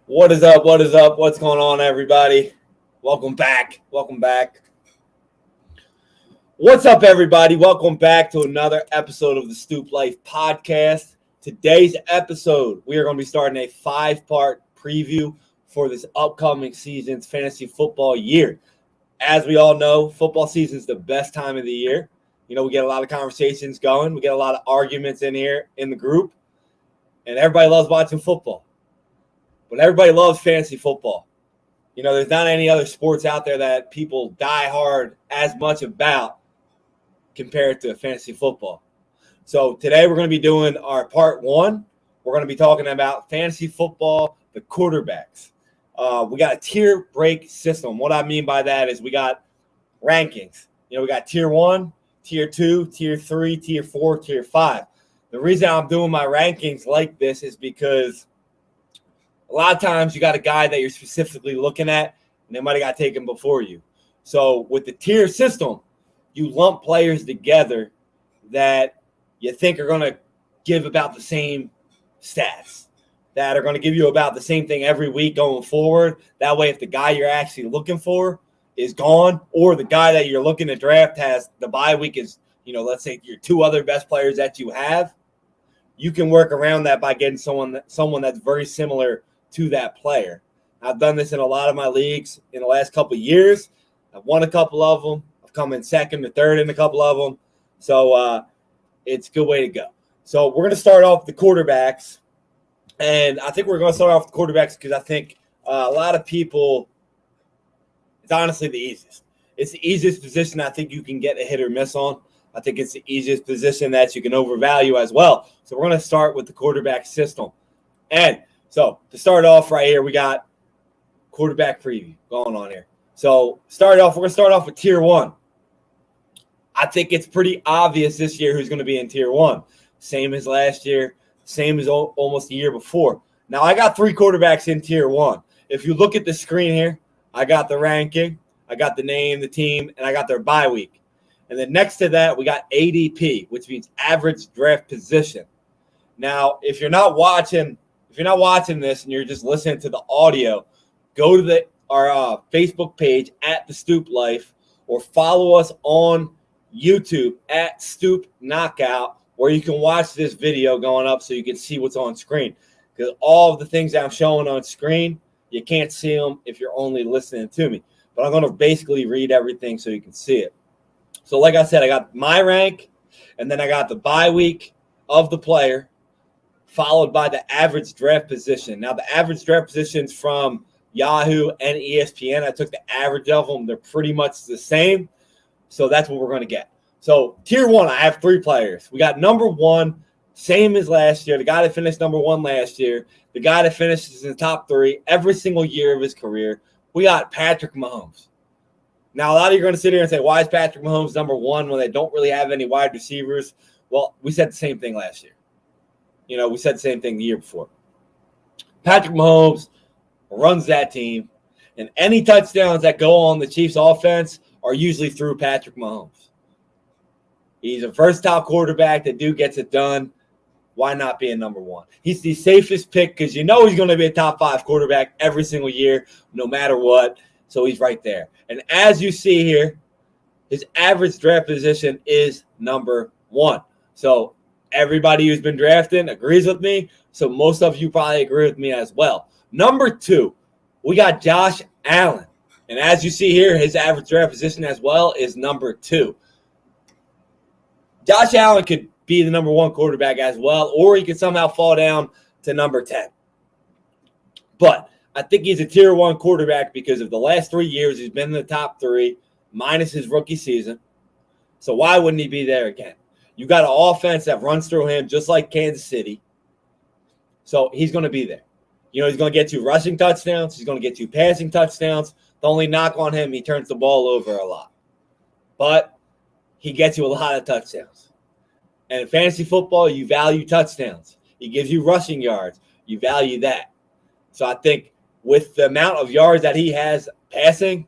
What is up? What is up? What's going on, everybody? Welcome back. Welcome back. What's up, everybody? Welcome back to another episode of the Stoop Life Podcast. Today's episode, we are going to be starting a 5-part preview for this upcoming season's fantasy football year. As we all know, football season is the best time of the year. You know, we get a lot of conversations going. We get a lot of arguments in here in the group. And everybody loves watching football. But everybody loves fantasy football. You know, there's not any other sports out there that people die hard as much about compared to fantasy football. So today we're going to be doing our part 1. We're going to be talking about fantasy football, the quarterbacks. We got a tier break system. What I mean by that is we got rankings. You know, we got tier 1, tier 2, tier 3, tier 4, tier 5. The reason I'm doing my rankings like this is because a lot of times you got a guy that you're specifically looking at, and they might have got taken before you. So with the tier system, you lump players together that you think are going to give about the same stats, that are going to give you about the same thing every week going forward. That way, if the guy you're actually looking for is gone, or the guy that you're looking to draft has the bye week is, you know, let's say your 2 other best players that you have, you can work around that by getting someone that's very similar to that player. I've done this in a lot of my leagues in the last couple of years. I've won a couple of them. I've come in second or third in a couple of them. So it's a good way to go. So we're going to start off the quarterbacks. And I think we're going to start off with quarterbacks because I think a lot of people, it's honestly the easiest. It's the easiest position I think you can get a hit or miss on. I think it's the easiest position that you can overvalue as well. So we're going to start with the quarterback system. And so to start off right here, we got quarterback preview going on here. So we're going to start off with tier 1. I think it's pretty obvious this year who's going to be in tier 1. Same as last year, same as almost the year before. Now, I got 3 quarterbacks in tier 1. If you look at the screen here, I got the ranking, I got the name, the team, and I got their bye week. And then next to that, we got ADP, which means average draft position. Now, if you're not watching this and you're just listening to the audio, go to our Facebook page at The Stoop Life, or follow us on YouTube at Stoop Knockout, where you can watch this video going up so you can see what's on screen. Because all of the things that I'm showing on screen, you can't see them if you're only listening to me. But I'm going to basically read everything so you can see it. So like I said, I got my rank, and then I got the bye week of the player, followed by the average draft position. Now, the average draft positions from Yahoo and ESPN, I took the average of them. They're pretty much the same. So that's what we're going to get. So tier 1, I have 3 players. We got number 1, same as last year. The guy that finished number 1 last year. The guy that finishes in the top 3 every single year of his career. We got Patrick Mahomes. Now, a lot of you are going to sit here and say, why is Patrick Mahomes number 1 when they don't really have any wide receivers? Well, we said the same thing last year. You know, we said the same thing the year before. Patrick Mahomes runs that team, and any touchdowns that go on the Chiefs' offense are usually through Patrick Mahomes. He's a versatile quarterback. The dude gets it done. Why not be a number 1? He's the safest pick because you know he's going to be a top 5 quarterback every single year, no matter what. So he's right there. And as you see here, his average draft position is number 1. So everybody who's been drafting agrees with me. So most of you probably agree with me as well. Number 2, we got Josh Allen. And as you see here, his average draft position as well is number 2. Josh Allen could be the number 1 quarterback as well, or he could somehow fall down to number 10. But I think he's a tier 1 quarterback because of the last 3 years he's been in the top 3, minus his rookie season. So why wouldn't he be there again? You got an offense that runs through him just like Kansas City. So he's going to be there. You know, he's going to get you rushing touchdowns. He's going to get you passing touchdowns. The only knock on him, he turns the ball over a lot. But he gets you a lot of touchdowns. And in fantasy football, you value touchdowns. He gives you rushing yards. You value that. So I think with the amount of yards that he has passing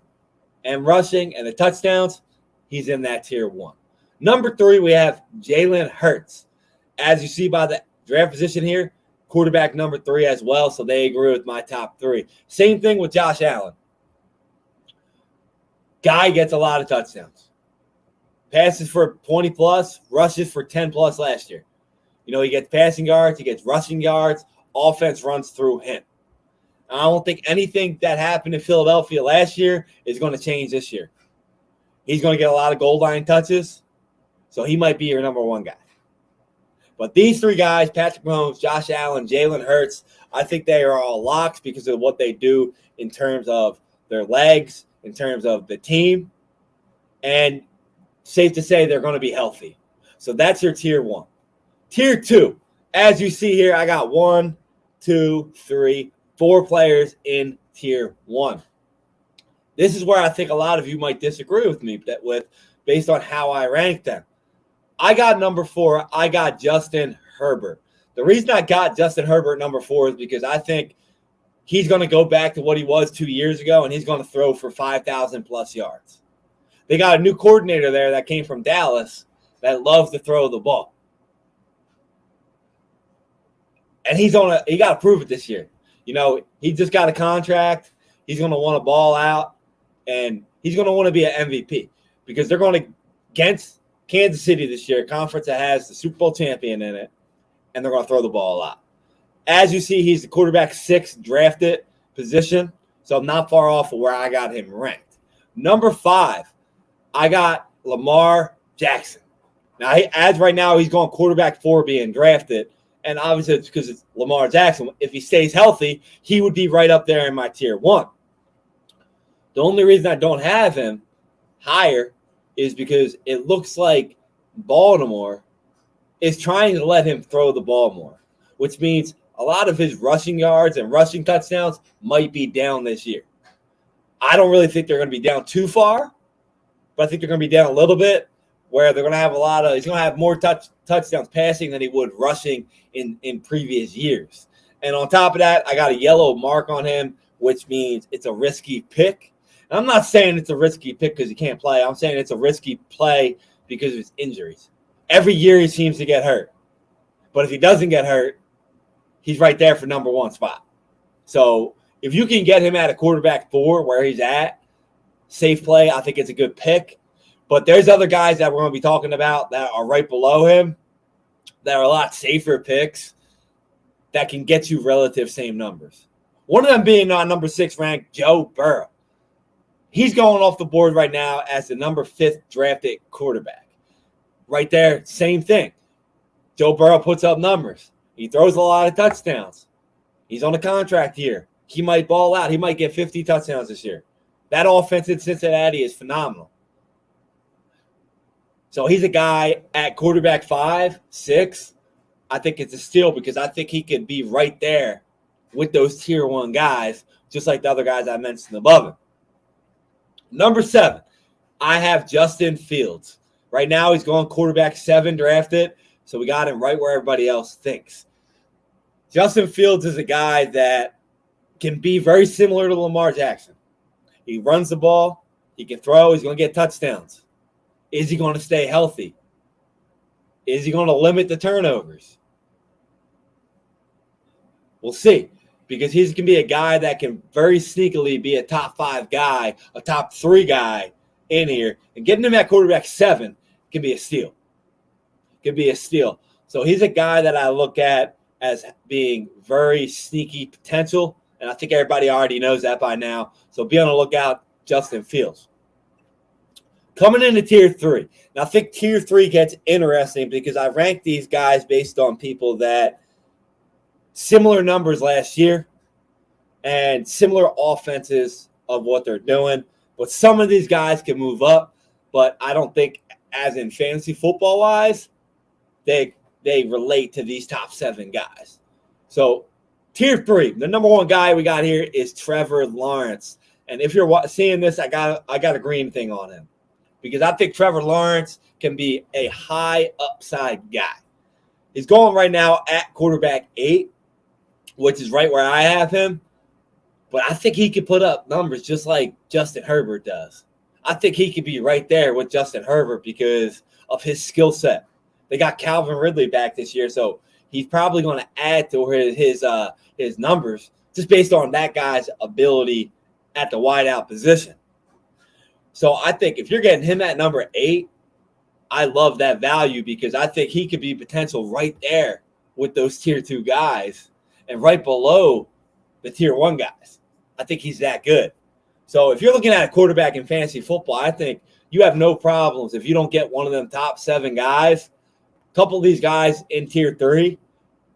and rushing and the touchdowns, he's in that tier 1. Number 3, we have Jalen Hurts. As you see by the draft position here, quarterback number 3 as well, so they agree with my top 3. Same thing with Josh Allen. Guy gets a lot of touchdowns. Passes for 20-plus, rushes for 10-plus last year. He gets passing yards, he gets rushing yards. Offense runs through him. I don't think anything that happened in Philadelphia last year is going to change this year. He's going to get a lot of goal line touches, so he might be your number 1 guy. But these 3 guys, Patrick Mahomes, Josh Allen, Jalen Hurts, I think they are all locks because of what they do in terms of their legs, in terms of the team, and safe to say they're going to be healthy. So that's your tier 1. Tier 2, as you see here, I got 1, 2, 3, 4 players in tier 1. This is where I think a lot of you might disagree with me based on how I rank them. I got number 4. I got Justin Herbert. The reason I got Justin Herbert number 4 is because I think he's going to go back to what he was 2 years ago, and he's going to throw for 5,000-plus yards. They got a new coordinator there that came from Dallas that loves to throw the ball. And he got to prove it this year. He just got a contract. He's going to want to ball out, and he's going to want to be an MVP because they're going against Kansas City this year, a conference that has the Super Bowl champion in it, and they're going to throw the ball a lot. As you see, he's the quarterback 6 drafted position, so I'm not far off of where I got him ranked. Number 5, I got Lamar Jackson. Now, as right now, he's going quarterback 4 being drafted, and obviously it's because it's Lamar Jackson. If he stays healthy, he would be right up there in my tier 1. The only reason I don't have him higher is because it looks like Baltimore is trying to let him throw the ball more, which means a lot of his rushing yards and rushing touchdowns might be down this year. I don't really think they're going to be down too far, but I think they're going to be down a little bit where they're going to have he's going to have more touchdowns passing than he would rushing in previous years. And on top of that, I got a yellow mark on him, which means it's a risky pick. And I'm not saying it's a risky pick because he can't play. I'm saying it's a risky play because of his injuries. Every year he seems to get hurt. But if he doesn't get hurt, he's right there for number 1 spot. So if you can get him at a quarterback 4 where he's at, safe play, I think it's a good pick. But there's other guys that we're going to be talking about that are right below him that are a lot safer picks that can get you relative same numbers. One of them being number 6 ranked Joe Burrow. He's going off the board right now as the number 5th drafted quarterback. Right there, same thing. Joe Burrow puts up numbers. He throws a lot of touchdowns. He's on a contract year. He might ball out. He might get 50 touchdowns this year. That offense in Cincinnati is phenomenal. So he's a guy at quarterback 5, 6. I think it's a steal because I think he could be right there with those tier 1 guys, just like the other guys I mentioned above him. Number 7, I have Justin Fields. Right now, he's going quarterback 7 drafted, so we got him right where everybody else thinks. Justin Fields is a guy that can be very similar to Lamar Jackson. He runs the ball. He can throw. He's going to get touchdowns. Is he going to stay healthy? Is he going to limit the turnovers? We'll see. Because he can be a guy that can very sneakily be a top 5 guy, a top 3 guy in here. And getting him at quarterback 7 can be a steal. Could be a steal. So he's a guy that I look at as being very sneaky potential. And I think everybody already knows that by now. So be on the lookout, Justin Fields. Coming into tier 3. Now I think tier 3 gets interesting because I ranked these guys based on people that similar numbers last year and similar offenses of what they're doing. But some of these guys can move up, but I don't think, as in fantasy football-wise, they relate to these top 7 guys. So tier 3, the number 1 guy we got here is Trevor Lawrence. And if you're seeing this, I got a green thing on him because I think Trevor Lawrence can be a high upside guy. He's going right now at quarterback 8, which is right where I have him. But I think he could put up numbers just like Justin Herbert does. I think he could be right there with Justin Herbert because of his skill set. They got Calvin Ridley back this year, so he's probably going to add to his numbers just based on that guy's ability at the wideout position. So I think if you're getting him at number 8, I love that value because I think he could be potential right there with those tier 2 guys and right below the tier 1 guys. I think he's that good. So if you're looking at a quarterback in fantasy football, I think you have no problems if you don't get one of them top 7 guys. A couple of these guys in tier 3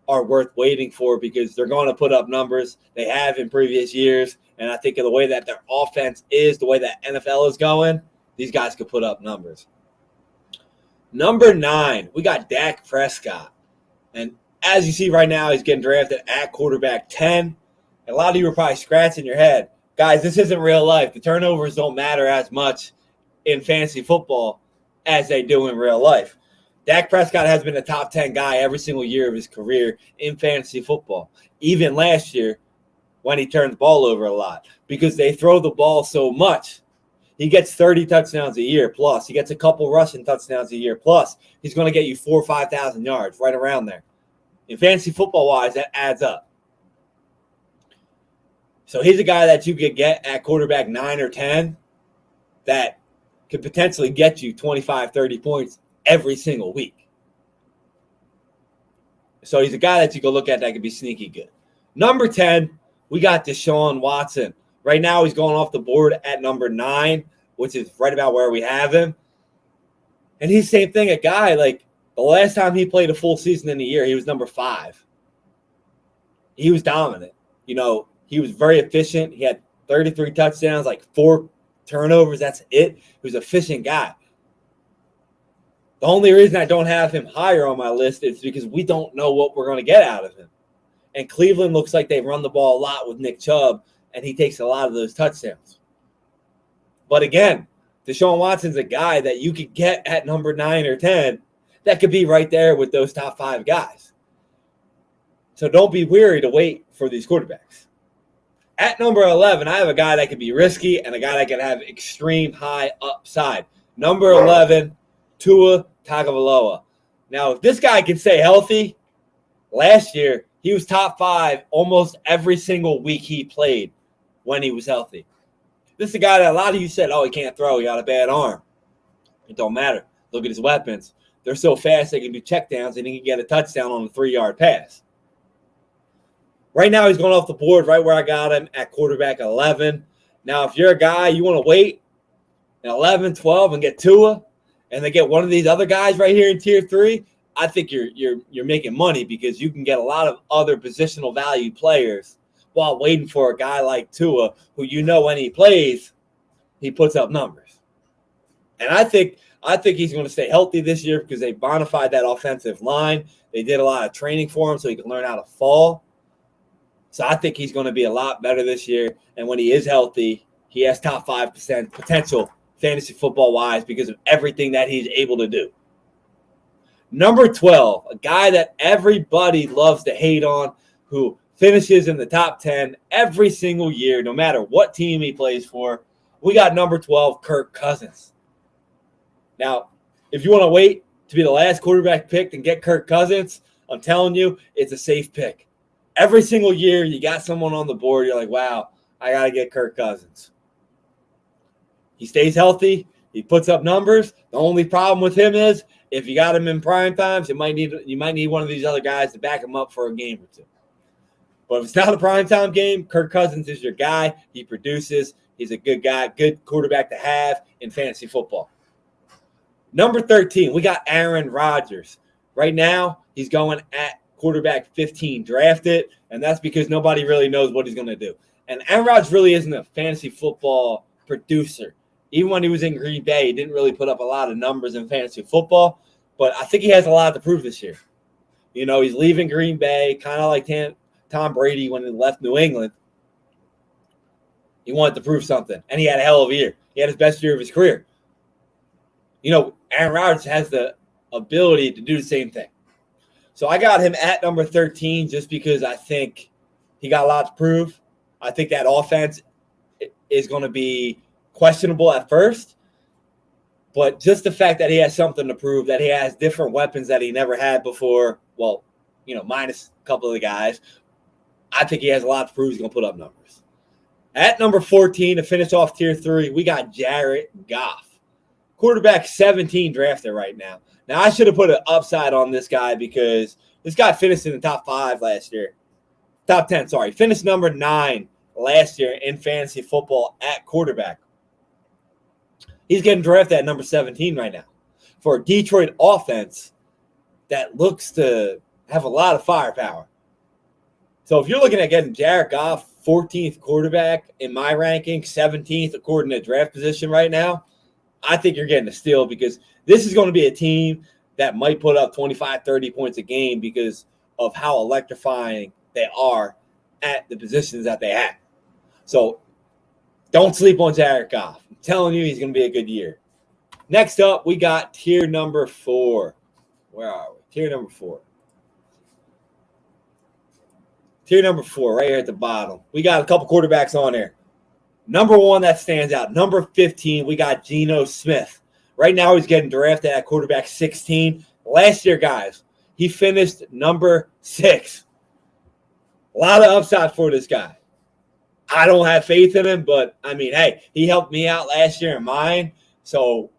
are worth waiting for because they're going to put up numbers they have in previous years. And I think of the way that their offense is, the way that NFL is going, these guys could put up numbers. Number 9, we got Dak Prescott. And as you see right now, he's getting drafted at quarterback 10. And a lot of you are probably scratching your head. Guys, this isn't real life. The turnovers don't matter as much in fantasy football as they do in real life. Dak Prescott has been a top 10 guy every single year of his career in fantasy football, even last year when he turned the ball over a lot because they throw the ball so much. He gets 30 touchdowns a year plus. He gets a couple rushing touchdowns a year plus. He's going to get you 4,000 or 5,000 yards right around there. In fantasy football-wise, that adds up. So he's a guy that you could get at quarterback 9 or 10 that could potentially get you 25, 30 points every single week. So he's a guy that you can look at that could be sneaky good. Number 10, we got Deshaun Watson. Right now he's going off the board at number 9, which is right about where we have him. And he's the same thing, a guy like the last time he played a full season in a year, he was number 5. He was dominant. You know, he was very efficient. He had 33 touchdowns, like 4 turnovers. That's it. He was an efficient guy. The only reason I don't have him higher on my list is because we don't know what we're going to get out of him. And Cleveland looks like they run the ball a lot with Nick Chubb, and he takes a lot of those touchdowns. But again, Deshaun Watson's a guy that you could get at number 9 or 10 that could be right there with those top 5 guys. So don't be weary to wait for these quarterbacks. At number 11, I have a guy that could be risky and a guy that could have extreme high upside. Number 11, Tua Tagovailoa. Now, if this guy can stay healthy, last year he was top 5 almost every single week he played when he was healthy. This is a guy that a lot of you said, oh, he can't throw, he got a bad arm. It don't matter. Look at his weapons. They're so fast they can do checkdowns and he can get a touchdown on a 3-yard pass. Right now he's going off the board right where I got him at quarterback 11. Now, if you're a guy, you want to wait at 11, 12 and get Tua, and they get one of these other guys right here in tier 3, I think you're making money because you can get a lot of other positional value players while waiting for a guy like Tua, who you know when he plays, he puts up numbers. And I think he's going to stay healthy this year because they bonified that offensive line. They did a lot of training for him so he can learn how to fall. So I think he's going to be a lot better this year. And when he is healthy, he has top 5% potential fantasy football-wise because of everything that he's able to do. Number 12, a guy that everybody loves to hate on, who finishes in the top 10 every single year, no matter what team he plays for. We got number 12, Kirk Cousins. Now, if you want to wait to be the last quarterback picked and get Kirk Cousins, I'm telling you, it's a safe pick. Every single year, you got someone on the board, you're like, wow, I got to get Kirk Cousins. He stays healthy. He puts up numbers. The only problem with him is if you got him in prime times, you might need one of these other guys to back him up for a game or two. But if it's not a primetime game, Kirk Cousins is your guy. He produces. He's a good guy, good quarterback to have in fantasy football. Number 13, we got Aaron Rodgers. Right now, he's going at quarterback 15 drafted, and that's because nobody really knows what he's going to do. And Aaron Rodgers really isn't a fantasy football producer. Even when he was in Green Bay, he didn't really put up a lot of numbers in fantasy football, but I think he has a lot to prove this year. You know, he's leaving Green Bay, kind of like Tom Brady when he left New England. He wanted to prove something, and he had a hell of a year. He had his best year of his career. You know, Aaron Rodgers has the ability to do the same thing. So I got him at number 13 just because I think he got a lot to prove. I think that offense is going to be questionable at first, but just the fact that he has something to prove, that he has different weapons that he never had before, well, minus a couple of the guys. I think he has a lot to prove. He's going to put up numbers. At number 14, to finish off Tier 3, we got Jared Goff. Quarterback 17 drafted right now. Now, I should have put an upside on this guy because this guy finished in the top 5 last year. Top 10, sorry. Finished number 9 last year in fantasy football at quarterback. He's getting drafted at number 17 right now for a Detroit offense that looks to have a lot of firepower. So if you're looking at getting Jared Goff, 14th quarterback in my ranking, 17th according to draft position right now, I think you're getting a steal because this is going to be a team that might put up 25, 30 points a game because of how electrifying they are at the positions that they have. So don't sleep on Jared Goff. I'm telling you, he's going to be a good year. Next up, we got tier number 4. Where are we? Tier number 4. Tier number 4, right here at the bottom. We got a couple quarterbacks on there. Number 1 that stands out. Number 15, we got Geno Smith. Right now, he's getting drafted at quarterback 16. Last year, guys, he finished number 6. A lot of upside for this guy. I don't have faith in him, but, I mean, hey, he helped me out last year in mine. So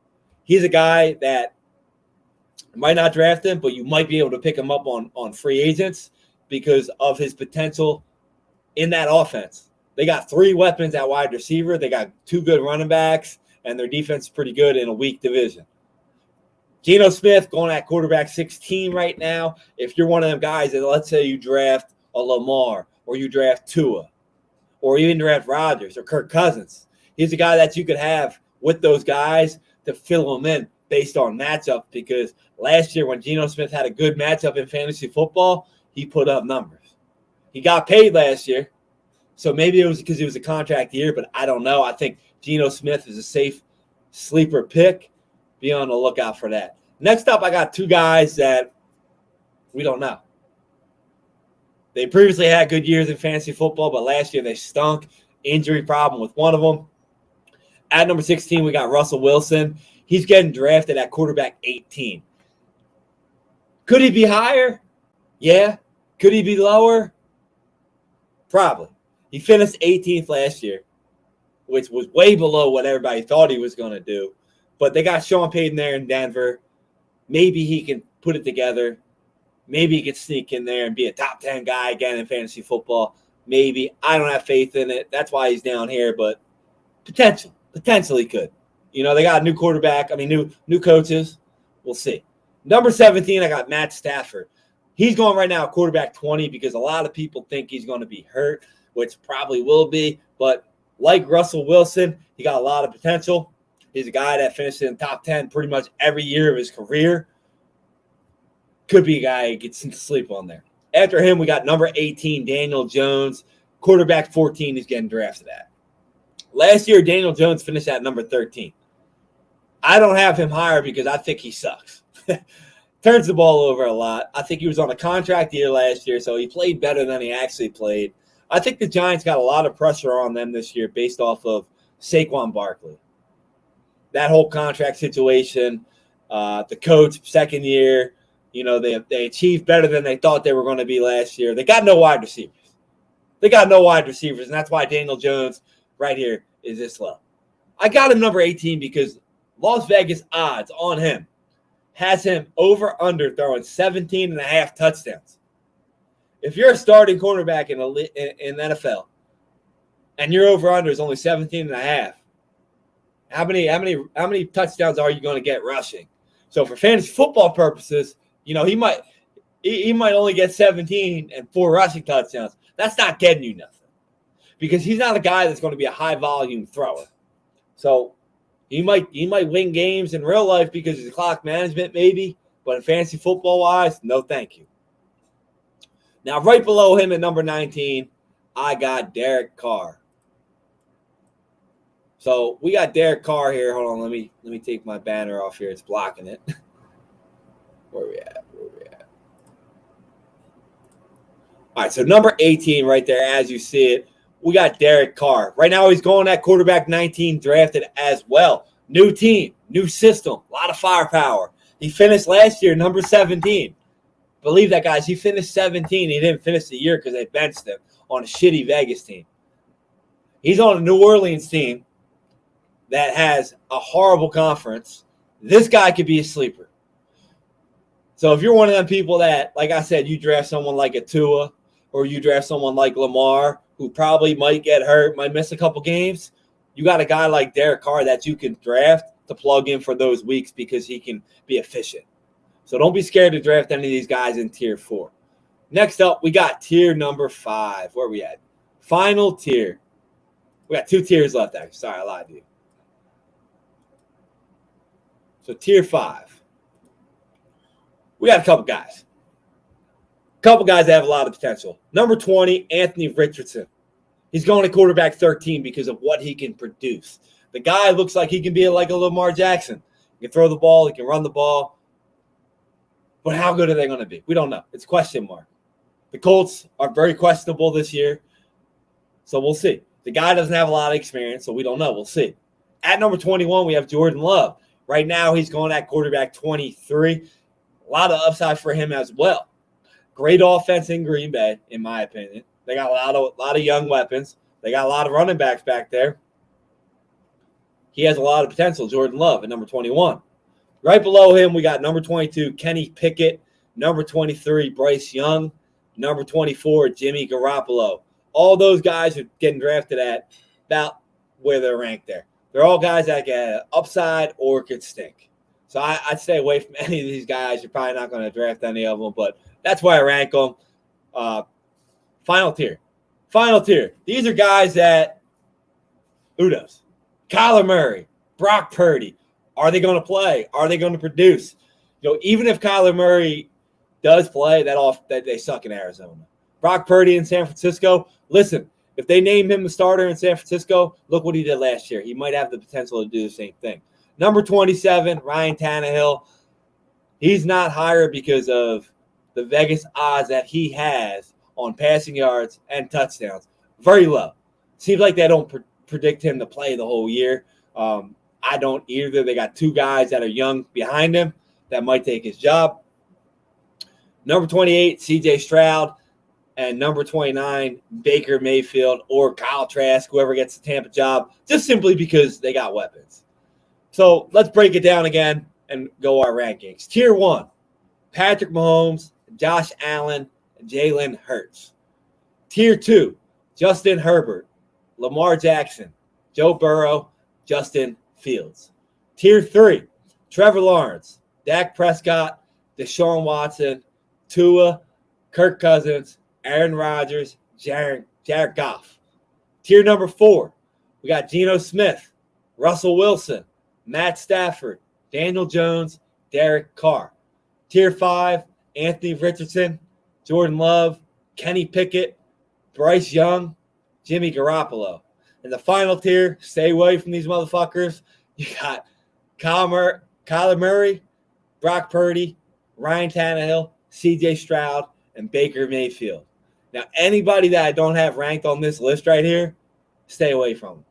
he's a guy that might not draft him, but you might be able to pick him up on free agents because of his potential in that offense. They got 3 weapons at wide receiver. They got 2 good running backs, and their defense is pretty good in a weak division. Geno Smith going at quarterback 16 right now. If you're one of them guys that, let's say you draft a Lamar or you draft Tua or even draft Rodgers or Kirk Cousins, he's a guy that you could have with those guys to fill them in based on matchup because last year when Geno Smith had a good matchup in fantasy football, he put up numbers. He got paid last year, so maybe it was because it was a contract year, but I don't know. I think Geno Smith is a safe sleeper pick. Be on the lookout for that. Next up, I got 2 guys that we don't know. They previously had good years in fantasy football, but last year they stunk. Injury problem with one of them. At number 16, we got Russell Wilson. He's getting drafted at quarterback 18. Could he be higher? Yeah. Could he be lower? Probably. He finished 18th last year, which was way below what everybody thought he was going to do. But they got Sean Payton there in Denver. Maybe he can put it together. Maybe he can sneak in there and be a top 10 guy again in fantasy football. Maybe. I don't have faith in it. That's why he's down here, but potentially could. They got a new quarterback. New coaches. We'll see. Number 17, I got Matt Stafford. He's going right now quarterback 20 because a lot of people think he's going to be hurt, which probably will be. But like Russell Wilson, he got a lot of potential. He's a guy that finished in the top 10 pretty much every year of his career. Could be a guy who gets to sleep on there. After him, we got number 18, Daniel Jones. Quarterback 14 he's getting drafted at. Last year, Daniel Jones finished at number 13. I don't have him higher because I think he sucks. Turns the ball over a lot. I think he was on a contract year last year, so he played better than he actually played. I think the Giants got a lot of pressure on them this year based off of Saquon Barkley. That whole contract situation, the coach, second year, they achieved better than they thought they were going to be last year. They got no wide receivers. And that's why Daniel Jones right here is this low. I got him number 18 because Las Vegas odds on him has him over-under throwing 17.5 touchdowns. If you're a starting quarterback in NFL and your over-under is only 17.5, how many touchdowns are you going to get rushing? So for fantasy football purposes, he might only get 17 and 4 rushing touchdowns. That's not getting you nothing because he's not a guy that's going to be a high-volume thrower. So he might win games in real life because of clock management maybe, but in fantasy football-wise, no thank you. Now, right below him at number 19, I got Derek Carr. So we got Derek Carr here. Hold on, let me take my banner off here. It's blocking it. Where we at? All right, so number 18 right there, as you see it, we got Derek Carr. Right now he's going at quarterback 19, drafted as well. New team, new system, a lot of firepower. He finished last year number 17. believe that, guys. He finished 17. He didn't finish the year because they benched him on a shitty Vegas team. He's on a New Orleans team that has a horrible conference. This guy could be a sleeper. So if you're one of them people that, like I said, you draft someone like a Tua or you draft someone like Lamar who probably might get hurt, might miss a couple games, you got a guy like Derek Carr that you can draft to plug in for those weeks because he can be efficient. So don't be scared to draft any of these guys in tier 4. Next up, we got tier number 5. Where are we at? Final tier. We got 2 tiers left, actually. Sorry, I lied to you. So tier 5. We got a couple guys. A couple guys that have a lot of potential. Number 20, Anthony Richardson. He's going to quarterback 13 because of what he can produce. The guy looks like he can be like a Lamar Jackson. He can throw the ball. He can run the ball. But how good are they going to be? We don't know. It's a question mark. The Colts are very questionable this year. So we'll see. The guy doesn't have a lot of experience, so we don't know. We'll see. At number 21, we have Jordan Love. Right now, he's going at quarterback 23. A lot of upside for him as well. Great offense in Green Bay, in my opinion. They got a lot of young weapons. They got a lot of running backs back there. He has a lot of potential, Jordan Love, at number 21. Right below him, we got number 22, Kenny Pickett. Number 23, Bryce Young. Number 24, Jimmy Garoppolo. All those guys are getting drafted at about where they're ranked there. They're all guys that get upside or could stink. So I'd stay away from any of these guys. You're probably not going to draft any of them, but that's why I rank them. Final tier. These are guys that, who knows? Kyler Murray, Brock Purdy. Are they going to play? Are they going to produce? Even if Kyler Murray does play, that they suck in Arizona. Brock Purdy in San Francisco. Listen, if they name him the starter in San Francisco, look what he did last year. He might have the potential to do the same thing. Number 27, Ryan Tannehill. He's not higher because of the Vegas odds that he has on passing yards and touchdowns. Very low. Seems like they don't predict him to play the whole year. I don't either. They got 2 guys that are young behind him that might take his job. Number 28, C.J. Stroud. And number 29, Baker Mayfield or Kyle Trask, whoever gets the Tampa job, just simply because they got weapons. So let's break it down again and go our rankings. Tier 1, Patrick Mahomes, Josh Allen, and Jalen Hurts. Tier 2, Justin Herbert, Lamar Jackson, Joe Burrow, Justin Fields. Tier 3, Trevor Lawrence, Dak Prescott, Deshaun Watson, Tua, Kirk Cousins, Aaron Rodgers, Jared Goff. Tier number 4, we got Geno Smith, Russell Wilson, Matt Stafford, Daniel Jones, Derek Carr. Tier 5, Anthony Richardson, Jordan Love, Kenny Pickett, Bryce Young, Jimmy Garoppolo. And the final tier, stay away from these motherfuckers. You got Kyler Murray, Brock Purdy, Ryan Tannehill, C.J. Stroud, and Baker Mayfield. Now, anybody that I don't have ranked on this list right here, stay away from them.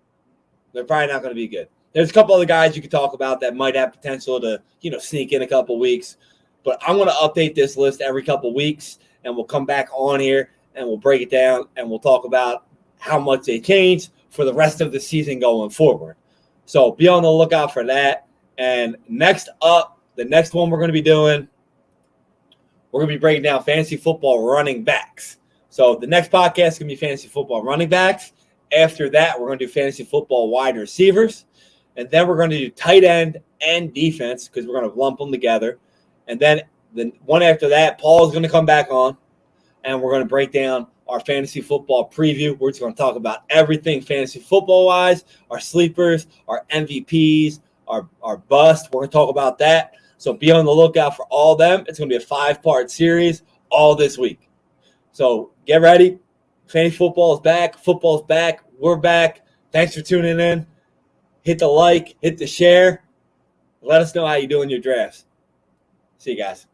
They're probably not going to be good. There's a couple other guys you could talk about that might have potential to, sneak in a couple weeks. But I'm going to update this list every couple weeks, and we'll come back on here, and we'll break it down, and we'll talk about how much they changed for the rest of the season going forward. So be on the lookout for that. And next up, the next one we're going to be doing, we're going to be breaking down fantasy football running backs. So the next podcast is going to be fantasy football running backs. After that, we're going to do fantasy football wide receivers. And then we're going to do tight end and defense because we're going to lump them together. And then the one after that, Paul is going to come back on, and we're going to break down our fantasy football preview. We're just going to talk about everything fantasy football-wise, our sleepers, our MVPs, our bust. We're going to talk about that. So be on the lookout for all of them. It's going to be a 5-part series all this week. So get ready. Fantasy football is back. Football's back. We're back. Thanks for tuning in. Hit the like. Hit the share. Let us know how you're doing your drafts. See you guys.